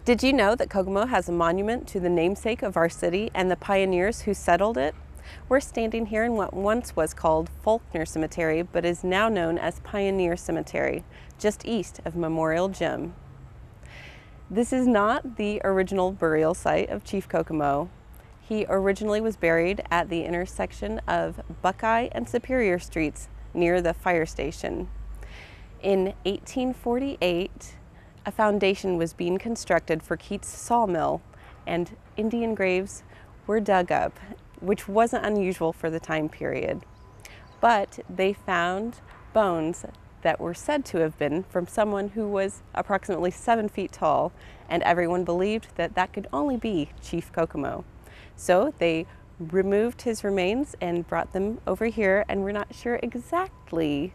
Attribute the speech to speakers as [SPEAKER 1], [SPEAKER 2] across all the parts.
[SPEAKER 1] Did you know that Kokomo has a monument to the namesake of our city and the pioneers who settled it? We're standing here in what once was called Faulkner Cemetery, but is now known as Pioneer Cemetery, just east of Memorial Gym. This is not the original burial site of Chief Kokomo. He originally was buried at the intersection of Buckeye and Superior Streets near the fire station. In 1848, a foundation was being constructed for Keats' sawmill, and Indian graves were dug up, which wasn't unusual for the time period. But they found bones that were said to have been from someone who was approximately 7 feet tall, and everyone believed that that could only be Chief Kokomo. So they removed his remains and brought them over here, and we're not sure exactly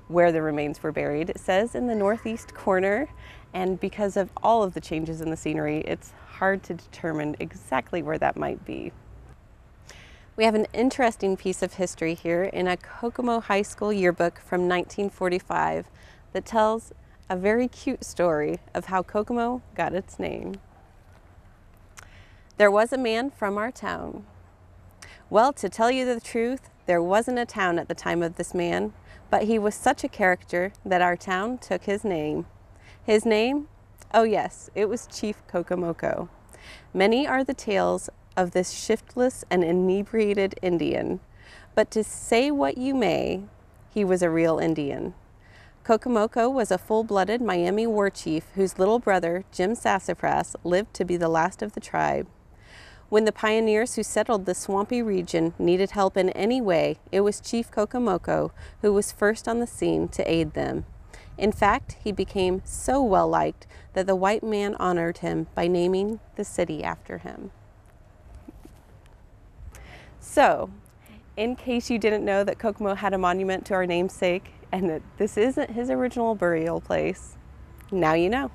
[SPEAKER 1] where the remains were buried. It says in the northeast corner, and because of all of the changes in the scenery, it's hard to determine exactly where that might be. We have an interesting piece of history here in a Kokomo High School yearbook from 1945 that tells a very cute story of how Kokomo got its name. There was a man from our town. Well, to tell you the truth, there wasn't a town at the time of this man, but he was such a character that our town took his name. His name? Oh yes, it was Chief Kokomo. Many are the tales of this shiftless and inebriated Indian, but to say what you may, he was a real Indian. Kokomo was a full-blooded Miami war chief whose little brother, Jim Sassafras, lived to be the last of the tribe. When the pioneers who settled the swampy region needed help in any way, it was Chief Kokomo who was first on the scene to aid them. In fact, he became so well liked that the white man honored him by naming the city after him. So, in case you didn't know that Kokomo had a monument to our namesake and that this isn't his original burial place, now you know.